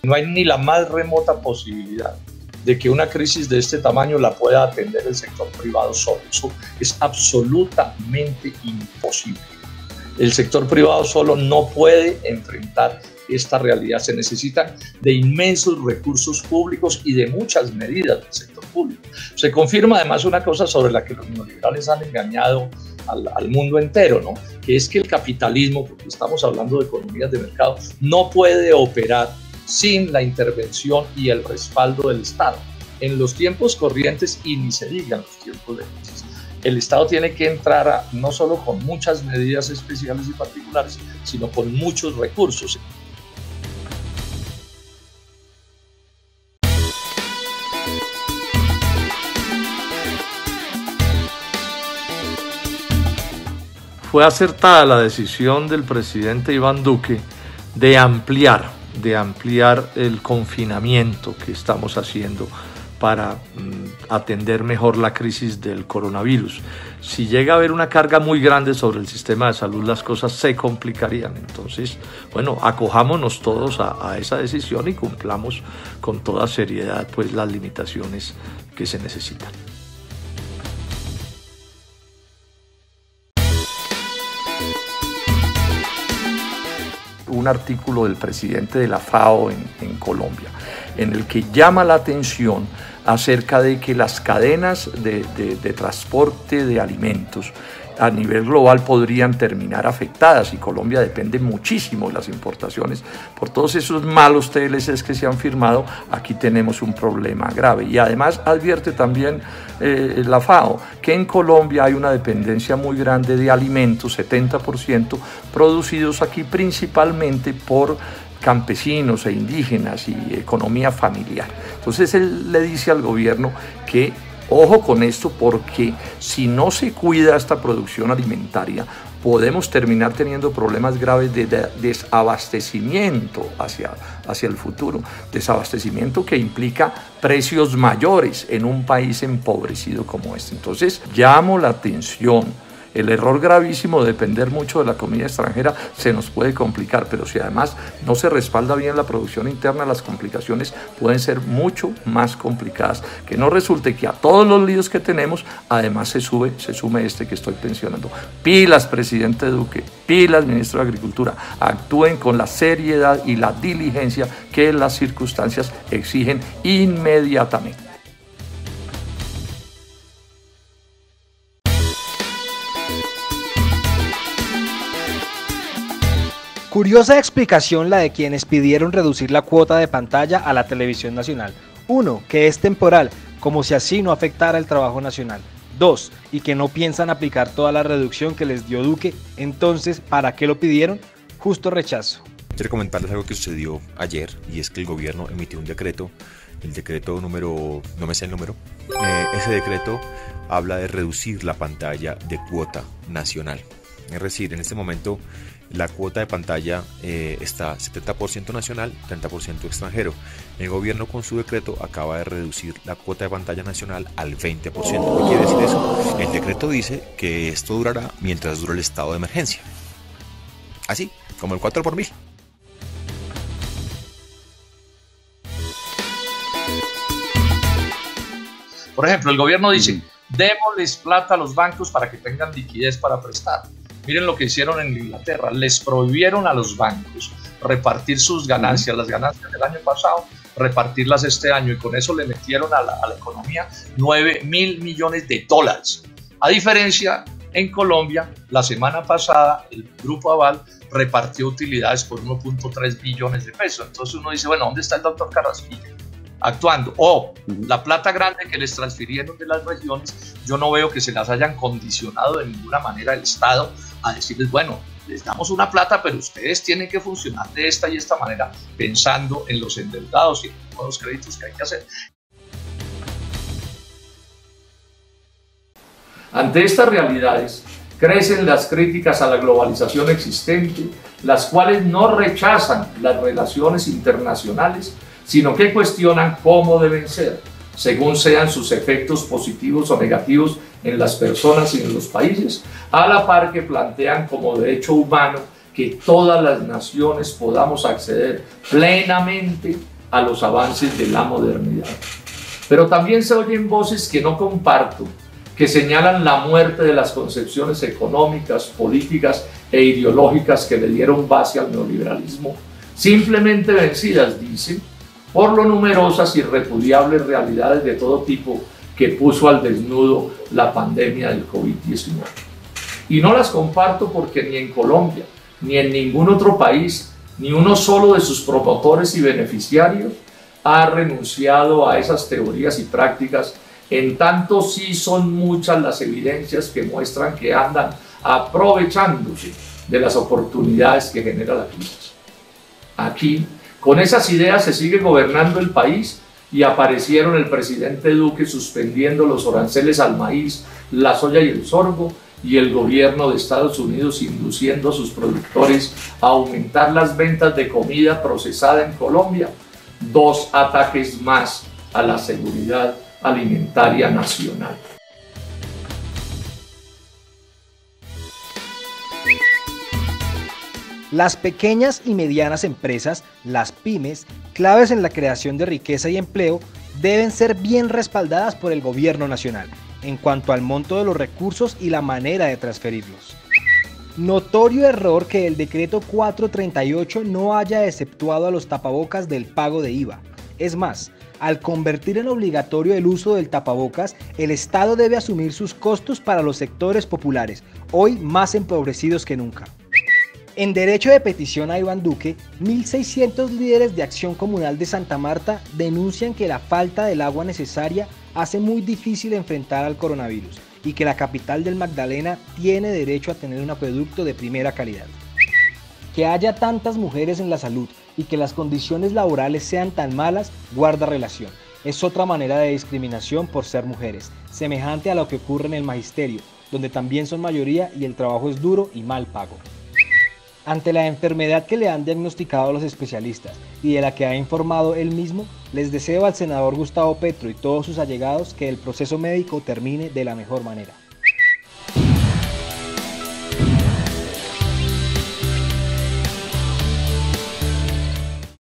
No hay ni la más remota posibilidad de que una crisis de este tamaño la pueda atender el sector privado solo. Eso es absolutamente imposible. El sector privado solo no puede enfrentar esta realidad. Se necesitan de inmensos recursos públicos y de muchas medidas del sector público. Se confirma además una cosa sobre la que los neoliberales han engañado al mundo entero, ¿no? Que es que el capitalismo, porque estamos hablando de economías de mercado, no puede operar sin la intervención y el respaldo del Estado. En los tiempos corrientes, y ni se digan los tiempos de crisis, el Estado tiene que entrar no solo con muchas medidas especiales y particulares, sino con muchos recursos. Fue acertada la decisión del presidente Iván Duque de ampliar el confinamiento que estamos haciendo para atender mejor la crisis del coronavirus. Si llega a haber una carga muy grande sobre el sistema de salud, las cosas se complicarían. Entonces, bueno, acojámonos todos a esa decisión y cumplamos con toda seriedad pues, las limitaciones que se necesitan. Un artículo del presidente de la FAO en Colombia, en el que llama la atención acerca de que las cadenas de transporte de alimentos a nivel global podrían terminar afectadas, y Colombia depende muchísimo de las importaciones. Por todos esos malos TLCs que se han firmado, aquí tenemos un problema grave. Y además advierte también la FAO que en Colombia hay una dependencia muy grande de alimentos, 70%, producidos aquí principalmente por campesinos e indígenas y economía familiar. Entonces él le dice al gobierno que ojo con esto, porque si no se cuida esta producción alimentaria, podemos terminar teniendo problemas graves de desabastecimiento hacia el futuro. Desabastecimiento que implica precios mayores en un país empobrecido como este. Entonces, llamo la atención. El error gravísimo de depender mucho de la comida extranjera se nos puede complicar, pero si además no se respalda bien la producción interna, las complicaciones pueden ser mucho más complicadas. Que no resulte que a todos los líos que tenemos, además se sume este que estoy pensionando. Pilas, presidente Duque, pilas, ministro de Agricultura, actúen con la seriedad y la diligencia que las circunstancias exigen inmediatamente. Curiosa explicación la de quienes pidieron reducir la cuota de pantalla a la televisión nacional. 1. Que es temporal, como si así no afectara el trabajo nacional. 2. Y que no piensan aplicar toda la reducción que les dio Duque. Entonces, ¿para qué lo pidieron? Justo rechazo. Quiero comentarles algo que sucedió ayer, y es que el gobierno emitió un decreto, el decreto número, no me sé el número, ese decreto habla de reducir la pantalla de cuota nacional. Es decir, en este momento la cuota de pantalla está 70% nacional, 30% extranjero. El gobierno con su decreto acaba de reducir la cuota de pantalla nacional al 20%. ¿Qué quiere decir eso? El decreto dice que esto durará mientras dure el estado de emergencia. Así, como el 4 por 1000. Por ejemplo, el gobierno dice, démosles plata a los bancos para que tengan liquidez para prestar. Miren lo que hicieron en Inglaterra, les prohibieron a los bancos repartir sus ganancias, las ganancias del año pasado, repartirlas este año, y con eso le metieron a la economía 9.000 millones de dólares. A diferencia, en Colombia, la semana pasada, el Grupo Aval repartió utilidades por 1.3 billones de pesos. Entonces uno dice, bueno, ¿dónde está el doctor Carrasquilla actuando? O la plata grande que les transfirieron de las regiones, yo no veo que se las hayan condicionado de ninguna manera el Estado a decirles, bueno, les damos una plata, pero ustedes tienen que funcionar de esta y esta manera, pensando en los endeudados y en los nuevos créditos que hay que hacer. Ante estas realidades, crecen las críticas a la globalización existente, las cuales no rechazan las relaciones internacionales, sino que cuestionan cómo deben ser, según sean sus efectos positivos o negativos en las personas y en los países, a la par que plantean como derecho humano que todas las naciones podamos acceder plenamente a los avances de la modernidad. Pero también se oyen voces que no comparto, que señalan la muerte de las concepciones económicas, políticas e ideológicas que le dieron base al neoliberalismo, simplemente vencidas, dicen, por lo numerosas y repudiables realidades de todo tipo que puso al desnudo la pandemia del COVID-19. Y no las comparto porque ni en Colombia, ni en ningún otro país, ni uno solo de sus promotores y beneficiarios ha renunciado a esas teorías y prácticas, en tanto sí son muchas las evidencias que muestran que andan aprovechándose de las oportunidades que genera la crisis. Aquí, con esas ideas se sigue gobernando el país y aparecieron el presidente Duque suspendiendo los aranceles al maíz, la soya y el sorgo, y el gobierno de Estados Unidos induciendo a sus productores a aumentar las ventas de comida procesada en Colombia. Dos ataques más a la seguridad alimentaria nacional. Las pequeñas y medianas empresas, las pymes, claves en la creación de riqueza y empleo, deben ser bien respaldadas por el gobierno nacional en cuanto al monto de los recursos y la manera de transferirlos. Notorio error que el decreto 438 no haya exceptuado a los tapabocas del pago de IVA. Es más, al convertir en obligatorio el uso del tapabocas, el Estado debe asumir sus costos para los sectores populares, hoy más empobrecidos que nunca. En derecho de petición a Iván Duque, 1.600 líderes de Acción Comunal de Santa Marta denuncian que la falta del agua necesaria hace muy difícil enfrentar al coronavirus y que la capital del Magdalena tiene derecho a tener un acueducto de primera calidad. Que haya tantas mujeres en la salud y que las condiciones laborales sean tan malas guarda relación. Es otra manera de discriminación por ser mujeres, semejante a lo que ocurre en el magisterio, donde también son mayoría y el trabajo es duro y mal pago. Ante la enfermedad que le han diagnosticado los especialistas y de la que ha informado él mismo, les deseo al senador Gustavo Petro y todos sus allegados que el proceso médico termine de la mejor manera.